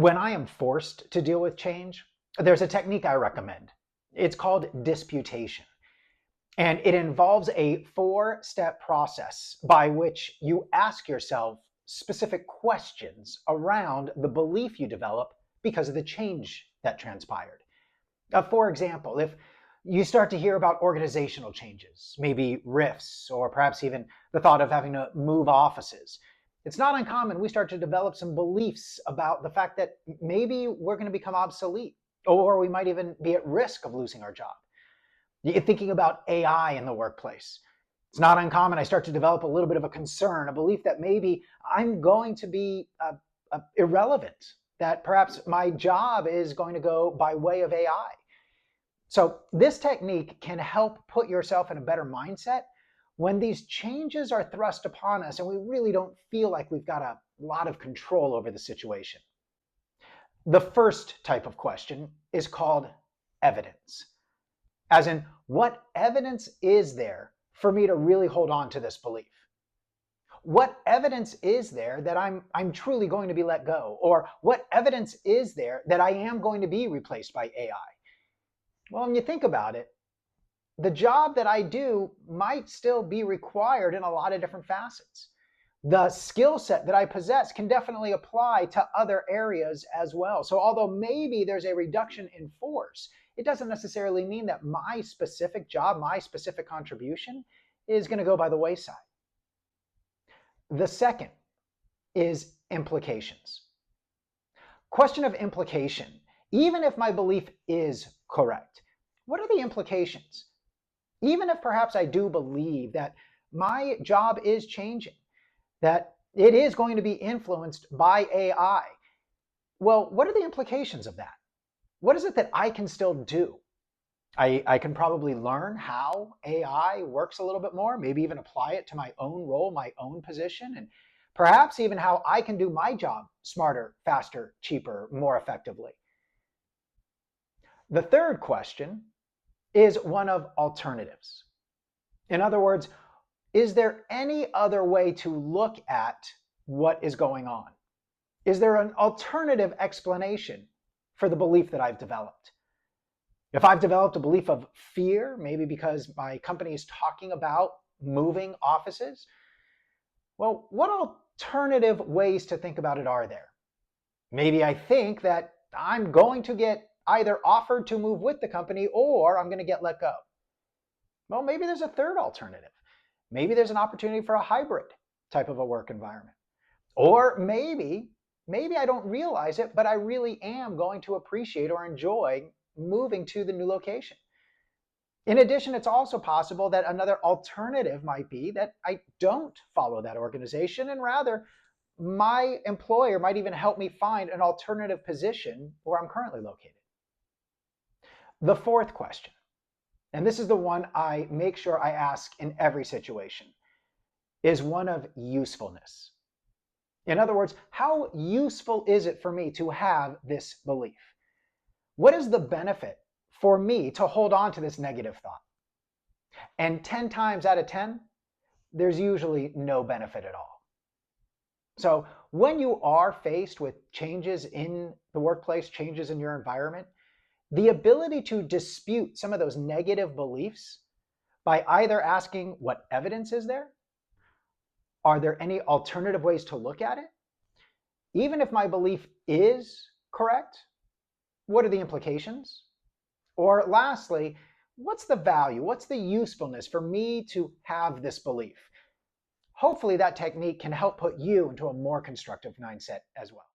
When I am forced to deal with change, there's a technique I recommend. It's called disputation. And it involves a 4-step process by which you ask yourself specific questions around the belief you develop because of the change that transpired. For example, if you start to hear about organizational changes, maybe rifts, or perhaps even the thought of having to move offices, it's not uncommon we start to develop some beliefs about the fact that maybe we're going to become obsolete, or we might even be at risk of losing our job. You're thinking about AI in the workplace. It's not uncommon I start to develop a little bit of a concern, a belief that maybe I'm going to be irrelevant, that perhaps my job is going to go by way of AI. So this technique can help put yourself in a better mindset when these changes are thrust upon us and we really don't feel like we've got a lot of control over the situation. The first type of question is called evidence. As in, what evidence is there for me to really hold on to this belief? What evidence is there that I'm truly going to be let go? Or what evidence is there that I am going to be replaced by AI? Well, when you think about it, the job that I do might still be required in a lot of different facets. The skill set that I possess can definitely apply to other areas as well. So although maybe there's a reduction in force, it doesn't necessarily mean that my specific job, my specific contribution is going to go by the wayside. The second is implications. Question of implication. Even if my belief is correct, what are the implications? Even if perhaps I do believe that my job is changing, that it is going to be influenced by AI, well, what are the implications of that? What is it that I can still do? I can probably learn how AI works a little bit more, maybe even apply it to my own role, my own position, and perhaps even how I can do my job smarter, faster, cheaper, more effectively. The third question is one of alternatives. In other words, is there any other way to look at what is going on? Is there an alternative explanation for the belief that I've developed? If I've developed a belief of fear, maybe because my company is talking about moving offices, well, what alternative ways to think about it are there? Maybe I think that I'm going to get either offered to move with the company or I'm going to get let go. Well, maybe there's a third alternative. Maybe there's an opportunity for a hybrid type of a work environment. Or maybe I don't realize it, but I really am going to appreciate or enjoy moving to the new location. In addition, it's also possible that another alternative might be that I don't follow that organization and rather my employer might even help me find an alternative position where I'm currently located. The fourth question, and this is the one I make sure I ask in every situation, is one of usefulness. In other words, how useful is it for me to have this belief? What is the benefit for me to hold on to this negative thought? And 10 times out of 10, there's usually no benefit at all. So when you are faced with changes in the workplace, changes in your environment, the ability to dispute some of those negative beliefs by either asking what evidence is there, are there any alternative ways to look at it? Even if my belief is correct, what are the implications? Or lastly, what's the value? What's the usefulness for me to have this belief? Hopefully that technique can help put you into a more constructive mindset as well.